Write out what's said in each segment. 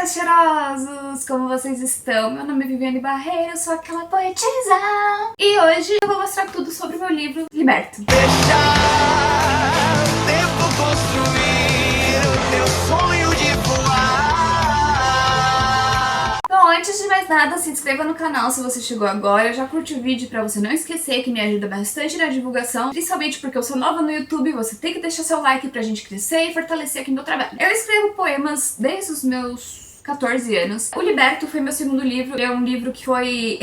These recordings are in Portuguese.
meus cheirosos! Como vocês estão? Meu nome é Viviane Barreira, eu sou aquela poetisa. E hoje eu vou mostrar tudo sobre o meu livro Liberto. Deixar o tempo construir o teu sonho de voar. Bom, antes de mais nada, se inscreva no canal se você chegou agora, já curte o vídeo pra você não esquecer, que me ajuda bastante na divulgação, principalmente porque eu sou nova no YouTube, você tem que deixar seu like pra gente crescer e fortalecer aqui meu trabalho. Eu escrevo poemas desde os meus 14 anos. O Liberto foi meu segundo livro, é um livro que foi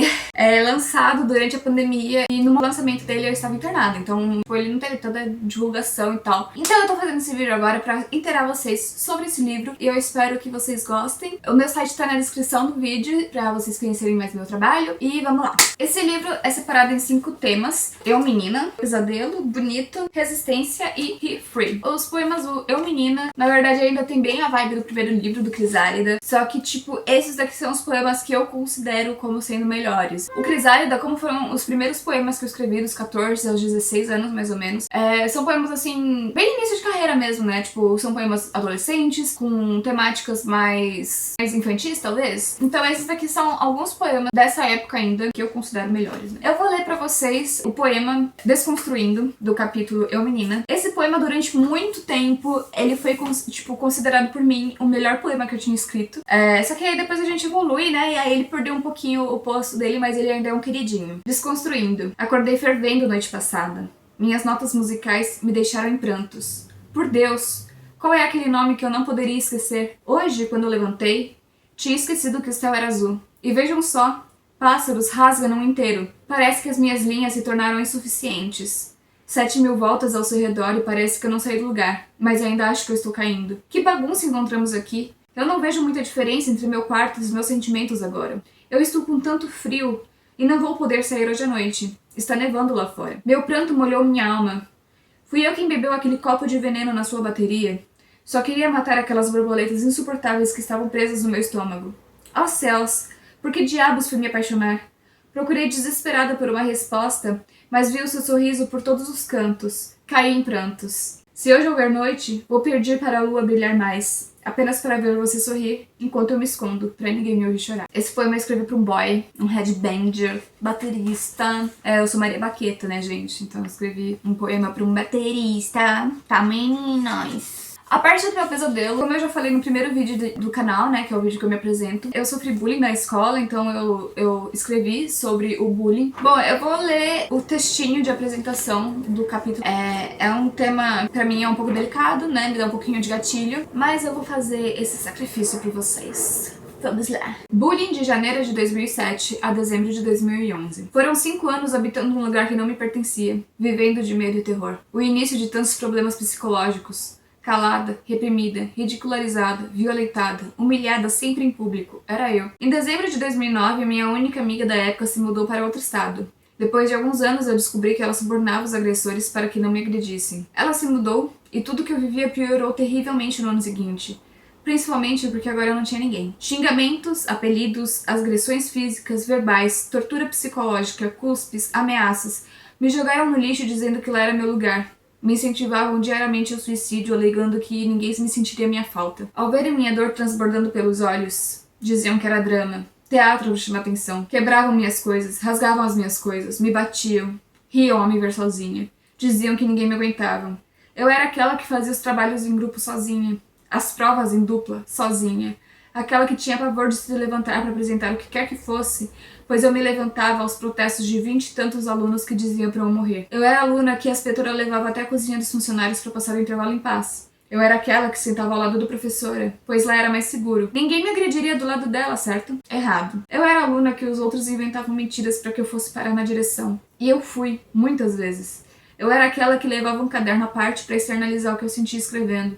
lançado durante a pandemia e no lançamento dele eu estava internada, então ele não teve toda a divulgação e tal. Então eu tô fazendo esse vídeo agora pra inteirar vocês sobre esse livro e eu espero que vocês gostem. O meu site tá na descrição do vídeo pra vocês conhecerem mais meu trabalho e vamos lá. Esse livro é separado em 5 temas: Eu Menina, Pesadelo, Bonito, Resistência e He Free. Os poemas do Eu Menina, na verdade, ainda tem bem a vibe do primeiro livro do Crisálida, só que, tipo, esses daqui são os poemas que eu considero como sendo melhores. O Crisálida, como foram os primeiros poemas que eu escrevi dos 14 aos 16 anos, mais ou menos, são poemas, assim, bem início de carreira mesmo, né? Tipo, são poemas adolescentes, com temáticas mais infantis, talvez. Então esses daqui são alguns poemas dessa época ainda que eu considero melhores, né? Eu vou ler pra vocês o poema Desconstruindo, do capítulo Eu Menina. Esse poema, durante muito tempo, ele foi, tipo, considerado por mim o melhor poema que eu tinha escrito. Só que aí depois a gente evolui, né? E aí ele perdeu um pouquinho o posto dele, mas ele ainda é um queridinho. Desconstruindo. Acordei fervendo noite passada. Minhas notas musicais me deixaram em prantos. Por Deus, qual é aquele nome que eu não poderia esquecer? Hoje, quando eu levantei, tinha esquecido que o céu era azul. E vejam só, pássaros rasgam inteiro. Parece que as minhas linhas se tornaram insuficientes. 7.000 voltas ao seu redor e parece que eu não saí do lugar, mas ainda acho que eu estou caindo. Que bagunça encontramos aqui? Eu não vejo muita diferença entre meu quarto e os meus sentimentos agora. Eu estou com tanto frio e não vou poder sair hoje à noite. Está nevando lá fora. Meu pranto molhou minha alma. Fui eu quem bebeu aquele copo de veneno na sua bateria. Só queria matar aquelas borboletas insuportáveis que estavam presas no meu estômago. Oh céus, por que diabos fui me apaixonar? Procurei desesperada por uma resposta, mas vi o seu sorriso por todos os cantos. Caí em prantos. Se hoje houver noite, vou pedir para a lua brilhar mais, apenas para ver você sorrir, enquanto eu me escondo, pra ninguém me ouvir chorar. Esse poema eu escrevi pra um boy, um headbanger, baterista. Eu sou Maria Baqueta, né, gente? Então eu escrevi um poema pra um baterista. Tá, meninas? A parte do meu pesadelo, como eu já falei no primeiro vídeo do canal, né, que é o vídeo que eu me apresento, eu sofri bullying na escola, então eu escrevi sobre o bullying. Bom, eu vou ler o textinho de apresentação do capítulo. É um tema, pra mim, é um pouco delicado, né, me dá um pouquinho de gatilho, mas eu vou fazer esse sacrifício pra vocês. Vamos lá. Bullying de janeiro de 2007 a dezembro de 2011. Foram 5 anos habitando um lugar que não me pertencia, vivendo de medo e terror. O início de tantos problemas psicológicos. Calada, reprimida, ridicularizada, violentada, humilhada sempre em público. Era eu. Em dezembro de 2009, minha única amiga da época se mudou para outro estado. Depois de alguns anos, eu descobri que ela subornava os agressores para que não me agredissem. Ela se mudou e tudo que eu vivia piorou terrivelmente no ano seguinte. Principalmente porque agora eu não tinha ninguém. Xingamentos, apelidos, agressões físicas, verbais, tortura psicológica, cuspes, ameaças. Me jogaram no lixo dizendo que lá era meu lugar. Me incentivavam diariamente ao suicídio, alegando que ninguém me sentiria minha falta. Ao verem minha dor transbordando pelos olhos, diziam que era drama, teatro de chamar atenção. Quebravam minhas coisas, rasgavam as minhas coisas, me batiam, riam ao me ver sozinha. Diziam que ninguém me aguentava. Eu era aquela que fazia os trabalhos em grupo sozinha, as provas em dupla, sozinha. Aquela que tinha pavor de se levantar para apresentar o que quer que fosse, pois eu me levantava aos protestos de 20 e tantos alunos que diziam para eu morrer. Eu era a aluna que a inspetora levava até a cozinha dos funcionários para passar o intervalo em paz. Eu era aquela que sentava ao lado da professora, pois lá era mais seguro. Ninguém me agrediria do lado dela, certo? Errado. Eu era a aluna que os outros inventavam mentiras para que eu fosse parar na direção. E eu fui, muitas vezes. Eu era aquela que levava um caderno à parte para externalizar o que eu sentia escrevendo,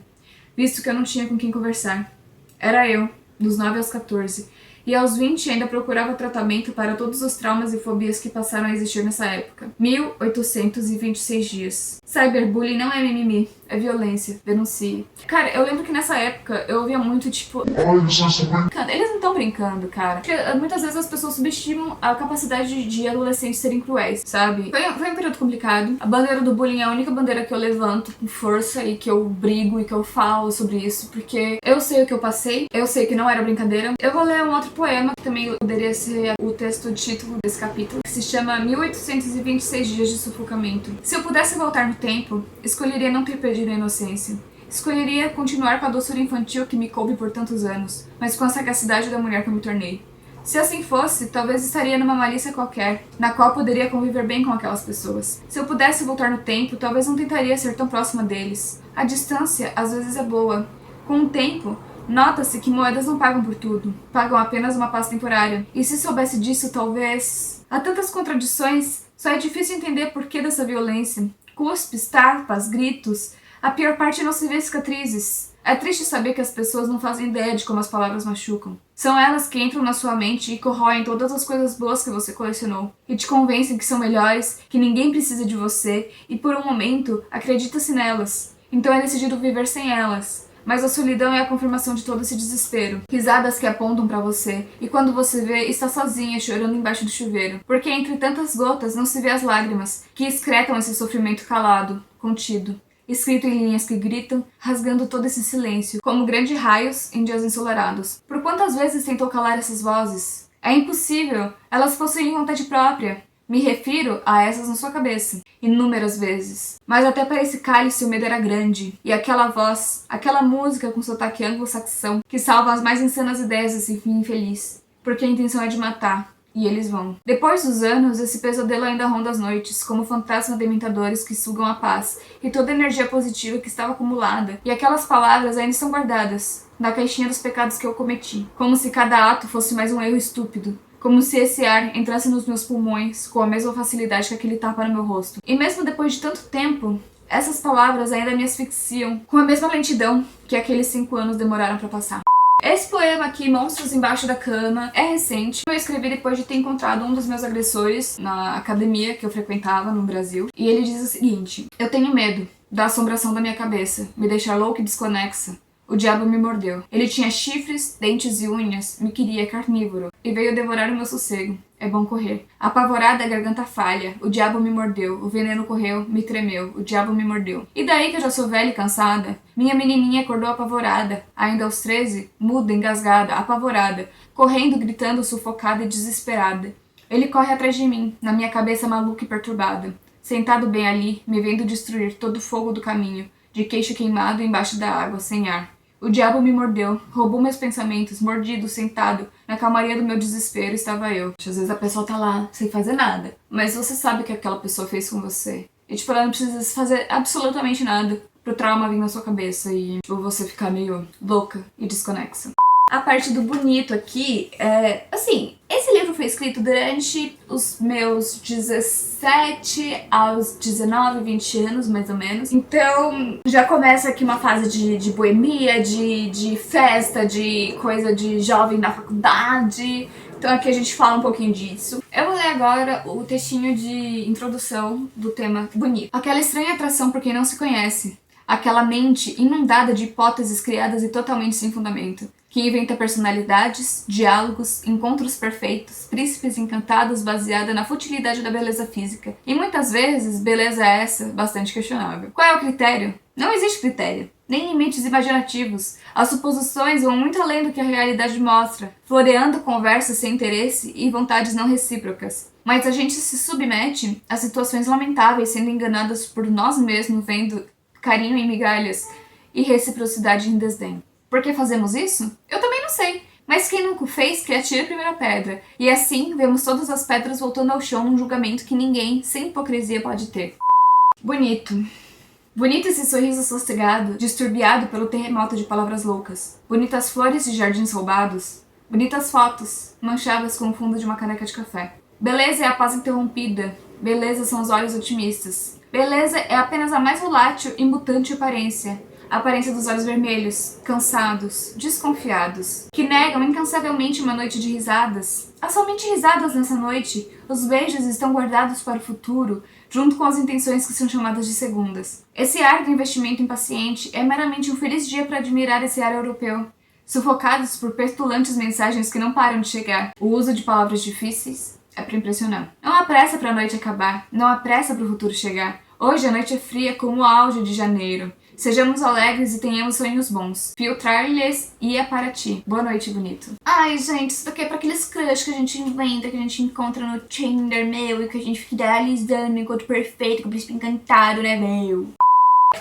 visto que eu não tinha com quem conversar. Era eu, dos 9 aos 14, E aos 20 ainda procurava tratamento para todos os traumas e fobias que passaram a existir nessa época. 1826 dias. Cyberbullying não é mimimi, é violência. Denuncie. Cara, eu lembro que nessa época eu ouvia muito, tipo... Ai, vocês estão brincando. Eles não estão brincando, cara. Porque muitas vezes as pessoas subestimam a capacidade de adolescentes serem cruéis, sabe? Foi um período complicado. A bandeira do bullying é a única bandeira que eu levanto com força e que eu brigo e que eu falo sobre isso, porque eu sei o que eu passei, eu sei que não era brincadeira. Eu vou ler um outro poema, que também poderia ser o texto de título desse capítulo, que se chama 1826 dias de sufocamento. Se eu pudesse voltar no tempo, escolheria não ter perdido a inocência. Escolheria continuar com a doçura infantil que me coube por tantos anos, mas com a sagacidade da mulher que eu me tornei. Se assim fosse, talvez estaria numa malícia qualquer, na qual poderia conviver bem com aquelas pessoas. Se eu pudesse voltar no tempo, talvez não tentaria ser tão próxima deles. A distância, às vezes, é boa. Com o tempo, nota-se que moedas não pagam por tudo, pagam apenas uma paz temporária. E se soubesse disso, talvez... Há tantas contradições, só é difícil entender por que dessa violência. Cuspes, tapas, gritos... A pior parte é não se ver cicatrizes. É triste saber que as pessoas não fazem ideia de como as palavras machucam. São elas que entram na sua mente e corroem todas as coisas boas que você colecionou. E te convencem que são melhores, que ninguém precisa de você, e por um momento, acredita-se nelas. Então é decidido viver sem elas. Mas a solidão é a confirmação de todo esse desespero. Risadas que apontam pra você, e quando você vê, está sozinha chorando embaixo do chuveiro. Porque entre tantas gotas não se vê as lágrimas, que excretam esse sofrimento calado, contido. Escrito em linhas que gritam, rasgando todo esse silêncio, como grandes raios em dias ensolarados. Por quantas vezes tentou calar essas vozes? É impossível, elas possuem vontade própria. Me refiro a essas na sua cabeça, inúmeras vezes. Mas até para esse cálice o medo era grande, e aquela voz, aquela música com sotaque anglo-saxão, que salva as mais insanas ideias desse fim infeliz. Porque a intenção é de matar. E eles vão. Depois dos anos, esse pesadelo ainda ronda as noites, como fantasmas dementadores que sugam a paz e toda a energia positiva que estava acumulada. E aquelas palavras ainda estão guardadas, na caixinha dos pecados que eu cometi. Como se cada ato fosse mais um erro estúpido. Como se esse ar entrasse nos meus pulmões com a mesma facilidade que aquele tapa no meu rosto. E mesmo depois de tanto tempo, essas palavras ainda me asfixiam com a mesma lentidão que aqueles 5 anos demoraram para passar. Esse poema aqui, Monstros Embaixo da Cama, é recente. Eu escrevi depois de ter encontrado um dos meus agressores na academia que eu frequentava no Brasil. E ele diz o seguinte: eu tenho medo da assombração da minha cabeça, me deixar louca e desconexa. O diabo me mordeu. Ele tinha chifres, dentes e unhas, me queria carnívoro, e veio devorar o meu sossego. É bom correr. Apavorada, a garganta falha. O diabo me mordeu. O veneno correu, me tremeu. O diabo me mordeu. E daí que eu já sou velha e cansada? Minha menininha acordou apavorada. Ainda aos 13, muda, engasgada, apavorada. Correndo, gritando, sufocada e desesperada. Ele corre atrás de mim, na minha cabeça maluca e perturbada. Sentado bem ali, me vendo destruir todo o fogo do caminho. De queixo queimado embaixo da água, sem ar. O diabo me mordeu, roubou meus pensamentos, mordido, sentado, na calmaria do meu desespero estava eu. Às vezes a pessoa tá lá, sem fazer nada, mas você sabe o que aquela pessoa fez com você. E tipo, ela não precisa fazer absolutamente nada pro trauma vir na sua cabeça e tipo, você ficar meio louca e desconexa. A parte do bonito aqui é, assim, esse livro foi escrito durante os meus 17 aos 19, 20 anos, mais ou menos. Então, já começa aqui uma fase de boemia, de festa, de coisa de jovem da faculdade. Então aqui a gente fala um pouquinho disso. Eu vou ler agora o textinho de introdução do tema bonito. Aquela estranha atração por quem não se conhece. Aquela mente inundada de hipóteses criadas e totalmente sem fundamento. Que inventa personalidades, diálogos, encontros perfeitos, príncipes encantados baseada na futilidade da beleza física. E muitas vezes, beleza essa bastante questionável. Qual é o critério? Não existe critério. Nem limites imaginativos. As suposições vão muito além do que a realidade mostra, floreando conversas sem interesse e vontades não recíprocas. Mas a gente se submete a situações lamentáveis, sendo enganadas por nós mesmos, vendo carinho em migalhas e reciprocidade em desdém. Por que fazemos isso? Eu também não sei. Mas quem nunca o fez, que atire a primeira pedra. E assim, vemos todas as pedras voltando ao chão num julgamento que ninguém, sem hipocrisia, pode ter. Bonito. Bonito esse sorriso sossegado, disturbiado pelo terremoto de palavras loucas. Bonitas flores de jardins roubados. Bonitas fotos, manchadas com o fundo de uma caneca de café. Beleza é a paz interrompida. Beleza são os olhos otimistas. Beleza é apenas a mais volátil e mutante aparência. A aparência dos olhos vermelhos, cansados, desconfiados, que negam incansavelmente uma noite de risadas. Há somente risadas nessa noite. Os beijos estão guardados para o futuro, junto com as intenções que são chamadas de segundas. Esse ar do investimento impaciente é meramente um feliz dia para admirar esse ar europeu. Sufocados por petulantes mensagens que não param de chegar. O uso de palavras difíceis é para impressionar. Não há pressa para a noite acabar, não há pressa para o futuro chegar. Hoje a noite é fria como o auge de janeiro. Sejamos alegres e tenhamos sonhos bons. Filtrar-lhes ia para ti. Boa noite, bonito. Ai, gente, isso daqui é pra aqueles crush que a gente inventa, que a gente encontra no Tinder, meu, e que a gente fica idealizando enquanto perfeito, com o príncipe encantado, né, meu?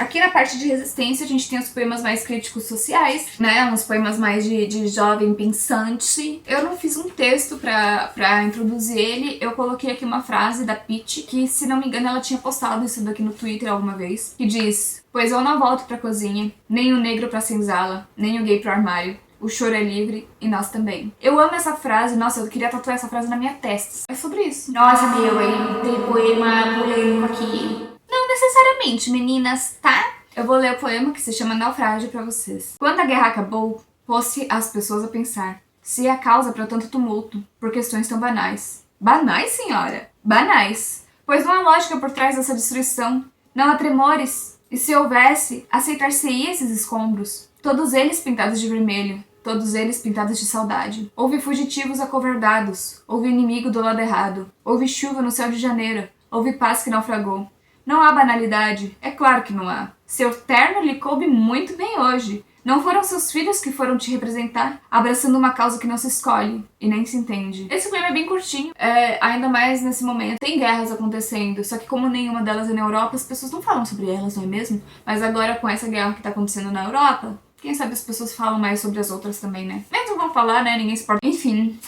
Aqui na parte de resistência a gente tem os poemas mais críticos sociais, né, uns poemas mais de jovem pensante. Eu não fiz um texto pra introduzir ele, eu coloquei aqui uma frase da Pitty, que se não me engano ela tinha postado isso daqui no Twitter alguma vez, que diz: pois eu não volto pra cozinha, nem o negro pra senzala, nem o gay pro armário. O choro é livre e nós também. Eu amo essa frase, nossa, eu queria tatuar essa frase na minha testa. É sobre isso. Nossa, meu, aí tem poema polêmico aqui. Não necessariamente, meninas, tá? Eu vou ler o poema que se chama Naufrágio pra vocês. Quando a guerra acabou, pôs-se as pessoas a pensar se a causa pra tanto tumulto, por questões tão banais. Banais, senhora? Banais. Pois não há lógica por trás dessa destruição. Não há tremores. E se houvesse, aceitar-se-ia esses escombros. Todos eles pintados de vermelho. Todos eles pintados de saudade. Houve fugitivos acovardados. Houve inimigo do lado errado. Houve chuva no céu de janeiro. Houve paz que naufragou. Não há banalidade? É claro que não há. Seu terno lhe coube muito bem hoje. Não foram seus filhos que foram te representar, abraçando uma causa que não se escolhe e nem se entende. Esse poema é bem curtinho, ainda mais nesse momento. Tem guerras acontecendo, só que como nenhuma delas é na Europa, as pessoas não falam sobre elas, não é mesmo? Mas agora com essa guerra que tá acontecendo na Europa, quem sabe as pessoas falam mais sobre as outras também, né? Mas não vão falar, né? Ninguém se importa. Enfim...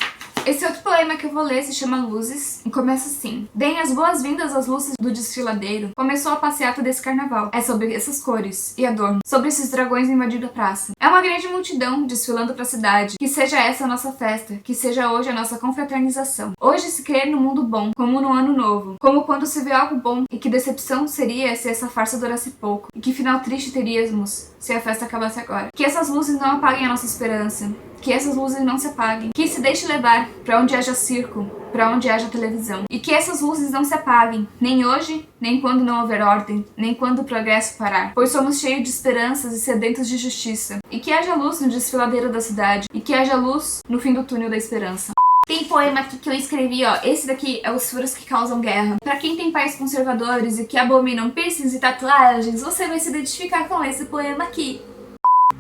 Esse outro poema que eu vou ler se chama Luzes e começa assim. Deem as boas-vindas às luzes do desfiladeiro. Começou a passeata desse carnaval. É sobre essas cores e adornos, sobre esses dragões invadindo a praça. É uma grande multidão desfilando pra cidade. Que seja essa a nossa festa, que seja hoje a nossa confraternização. Hoje se crer no mundo bom, como no ano novo. Como quando se vê algo bom, e que decepção seria se essa farsa durasse pouco. E que final triste teríamos se a festa acabasse agora. Que essas luzes não apaguem a nossa esperança. Que essas luzes não se apaguem. Que se deixe levar pra onde haja circo, pra onde haja televisão. E que essas luzes não se apaguem, nem hoje, nem quando não houver ordem, nem quando o progresso parar. Pois somos cheios de esperanças e sedentos de justiça. E que haja luz no desfiladeiro da cidade. E que haja luz no fim do túnel da esperança. Tem poema aqui que eu escrevi, ó. Esse daqui é Os Furos que Causam Guerra. Pra quem tem pais conservadores e que abominam piercings e tatuagens, você vai se identificar com esse poema aqui.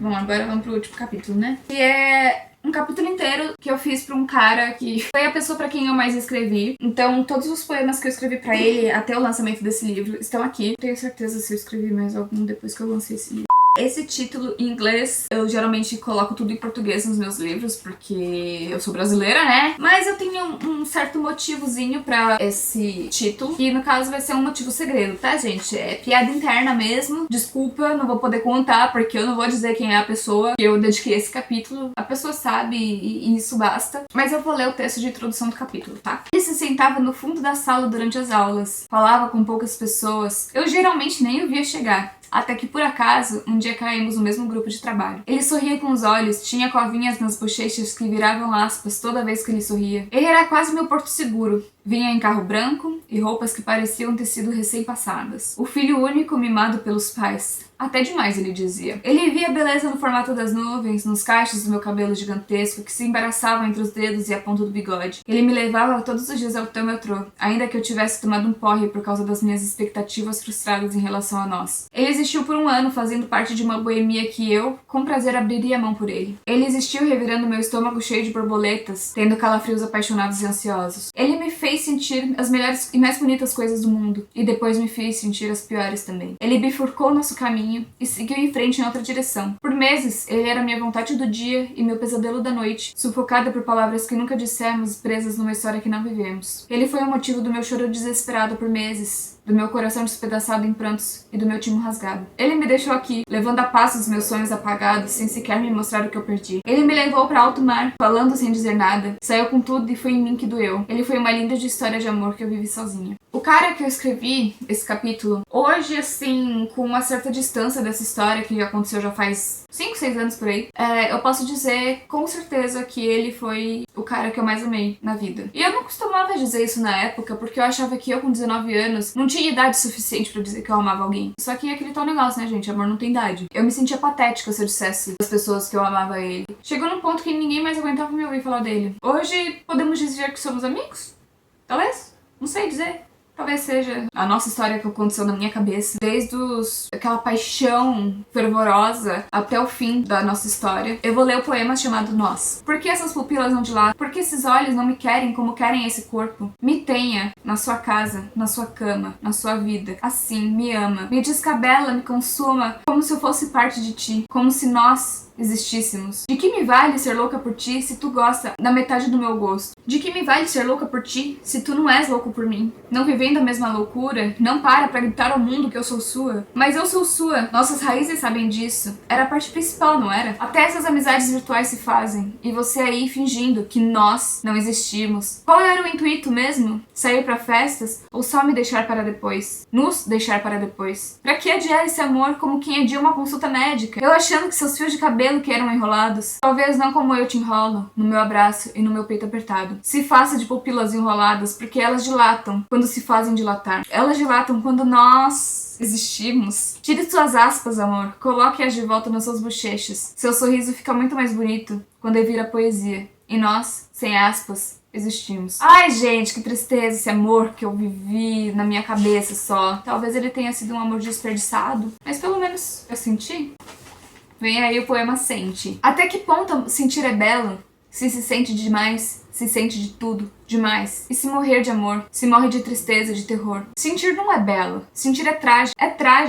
Bom, agora vamos pro último capítulo, né? Que é um capítulo inteiro que eu fiz pra um cara que foi a pessoa pra quem eu mais escrevi. Então, todos os poemas que eu escrevi pra ele até o lançamento desse livro estão aqui. Tenho certeza se eu escrevi mais algum depois que eu lancei esse livro. Esse título em inglês, eu geralmente coloco tudo em português nos meus livros, porque eu sou brasileira, né? Mas eu tenho um certo motivozinho pra esse título, que no caso vai ser um motivo segredo, tá, gente? É piada interna mesmo. Desculpa, não vou poder contar, porque eu não vou dizer quem é a pessoa que eu dediquei esse capítulo. A pessoa sabe e isso basta. Mas eu vou ler o texto de introdução do capítulo, tá? Ele se sentava no fundo da sala durante as aulas, falava com poucas pessoas. Eu geralmente nem o via chegar. Até que, por acaso, um dia caímos no mesmo grupo de trabalho. Ele sorria com os olhos, tinha covinhas nas bochechas que viravam aspas toda vez que ele sorria. Ele era quase meu porto seguro. Vinha em carro branco e roupas que pareciam ter sido recém-passadas. O filho único mimado pelos pais. Até demais, ele dizia. Ele via a beleza no formato das nuvens, nos cachos do meu cabelo gigantesco que se embaraçavam entre os dedos e a ponta do bigode. Ele me levava todos os dias ao teu metrô, ainda que eu tivesse tomado um porre por causa das minhas expectativas frustradas em relação a nós. Ele existiu por um ano, fazendo parte de uma boemia que eu, com prazer, abriria a mão por ele. Ele existiu revirando meu estômago cheio de borboletas, tendo calafrios apaixonados e ansiosos. Ele me fez sentir as melhores e mais bonitas coisas do mundo, e depois me fez sentir as piores também. Ele bifurcou nosso caminho e seguiu em frente em outra direção. Por meses, ele era minha vontade do dia e meu pesadelo da noite, sufocada por palavras que nunca dissemos, presas numa história que não vivemos. Ele foi o motivo do meu choro desesperado por meses, do meu coração despedaçado em prantos e do meu timo rasgado. Ele me deixou aqui, levando a paz dos meus sonhos apagados, sem sequer me mostrar o que eu perdi. Ele me levou para alto mar, falando sem dizer nada, saiu com tudo e foi em mim que doeu. Ele foi uma linda história de amor que eu vivi sozinha. O cara que eu escrevi esse capítulo, hoje, assim, com uma certa distância dessa história que aconteceu já faz 5, 6 anos por aí, eu posso dizer com certeza que ele foi o cara que eu mais amei na vida. E eu não costumava dizer isso na época, porque eu achava que eu com 19 anos não tinha idade suficiente pra dizer que eu amava alguém. Só que é aquele tal negócio, né, gente? Amor não tem idade. Eu me sentia patética se eu dissesse das pessoas que eu amava ele. Chegou num ponto que ninguém mais aguentava me ouvir falar dele. Hoje, podemos dizer que somos amigos? Talvez? Não sei dizer. Talvez seja a nossa história que aconteceu na minha cabeça. Desde aquela paixão fervorosa até o fim da nossa história. Eu vou ler o poema chamado Nós. Por que essas pupilas não dilatam? Por que esses olhos não me querem como querem esse corpo? Me tenha na sua casa, na sua cama, na sua vida. Assim, me ama. Me descabela, me consuma, como se eu fosse parte de ti. Como se nós existíssemos. De que me vale ser louca por ti se tu gosta da metade do meu gosto? De que me vale ser louca por ti se tu não és louco por mim? Não vivendo a mesma loucura, não para pra gritar ao mundo que eu sou sua. Mas eu sou sua. Nossas raízes sabem disso. Era a parte principal, não era? Até essas amizades virtuais se fazem. E você aí fingindo que nós não existimos. Qual era o intuito mesmo? Sair pra festas? Ou só me deixar para depois? Nos deixar para depois? Pra que adiar esse amor como quem adia uma consulta médica? Eu achando que seus fios de cabelo que eram enrolados. Talvez não como eu te enrolo, no meu abraço e no meu peito apertado. Se faça de pupilas enroladas, porque elas dilatam quando se fazem dilatar. Elas dilatam quando nós existimos. Tire suas aspas, amor. Coloque-as de volta nas suas bochechas. Seu sorriso fica muito mais bonito quando ele vira poesia. E nós, sem aspas, existimos. Ai, gente, que tristeza esse amor que eu vivi na minha cabeça só. Talvez ele tenha sido um amor desperdiçado, mas pelo menos eu senti. Vem aí o poema Sente. Até que ponto sentir é belo? Se sente demais, se sente de tudo, demais. E se morrer de amor, se morre de tristeza, de terror. Sentir não é belo, sentir é trágico,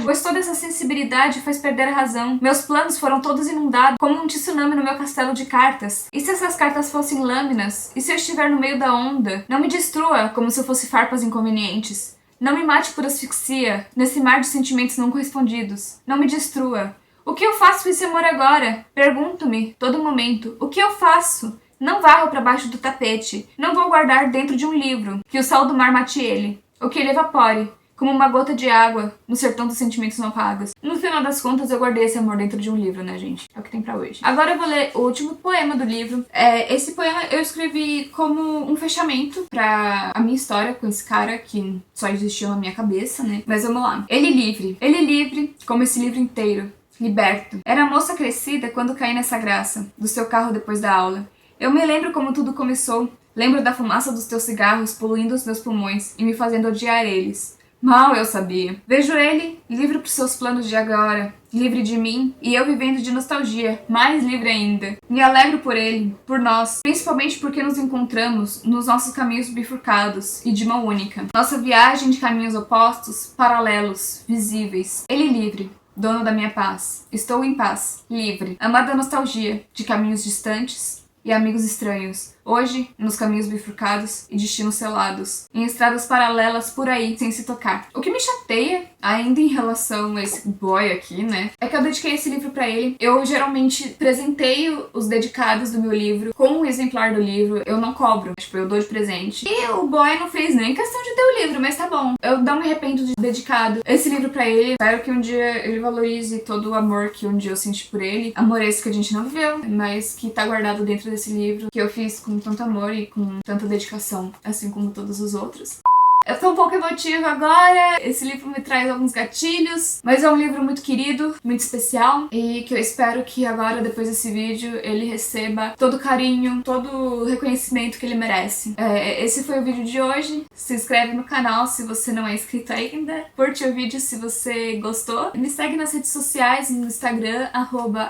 pois toda essa sensibilidade faz perder a razão. Meus planos foram todos inundados, como um tsunami no meu castelo de cartas. E se essas cartas fossem lâminas? E se eu estiver no meio da onda? Não me destrua, como se eu fosse farpas inconvenientes. Não me mate por asfixia, nesse mar de sentimentos não correspondidos. Não me destrua. O que eu faço com esse amor agora? Pergunto-me, todo momento, o que eu faço? Não varro para baixo do tapete, não vou guardar dentro de um livro, que o sal do mar mate ele, ou que ele evapore, como uma gota de água no sertão dos sentimentos não pagos. No final das contas, eu guardei esse amor dentro de um livro, né, gente? É o que tem pra hoje. Agora eu vou ler o último poema do livro. Esse poema eu escrevi como um fechamento pra a minha história com esse cara que só existiu na minha cabeça, né? Mas vamos lá. Ele livre, como esse livro inteiro. Liberto. Era moça crescida quando caí nessa graça, do seu carro depois da aula. Eu me lembro como tudo começou. Lembro da fumaça dos teus cigarros poluindo os meus pulmões e me fazendo odiar eles. Mal eu sabia. Vejo ele, livre pros seus planos de agora, livre de mim, e eu vivendo de nostalgia, mais livre ainda. Me alegro por ele, por nós, principalmente porque nos encontramos nos nossos caminhos bifurcados e de mão única. Nossa viagem de caminhos opostos, paralelos, visíveis. Ele livre. Dono da minha paz. Estou em paz, livre. Amada nostalgia, de caminhos distantes e amigos estranhos. Hoje, nos caminhos bifurcados e destinos selados. Em estradas paralelas por aí, sem se tocar. O que me chateia, ainda em relação a esse boy aqui, né? É que eu dediquei esse livro pra ele. Eu geralmente presenteio os dedicados do meu livro com um exemplar do livro. Eu não cobro. Tipo, eu dou de presente. E o boy não fez nem questão de ter o livro, mas tá bom. Eu não me arrependo de dedicado esse livro pra ele. Espero que um dia ele valorize todo o amor que um dia eu senti por ele. Amor esse que a gente não viveu, mas que tá guardado dentro desse livro, que eu fiz com tanto amor e com tanta dedicação, assim como todos os outros. Eu tô um pouco emotiva agora, esse livro me traz alguns gatilhos, mas é um livro muito querido, muito especial, e que eu espero que agora, depois desse vídeo, ele receba todo o carinho, todo o reconhecimento que ele merece. Esse foi o vídeo de hoje. Se inscreve no canal se você não é inscrito ainda, curte o vídeo se você gostou, me segue nas redes sociais, no Instagram,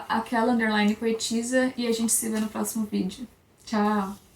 @aquela_poetisa, e a gente se vê no próximo vídeo. Tchau!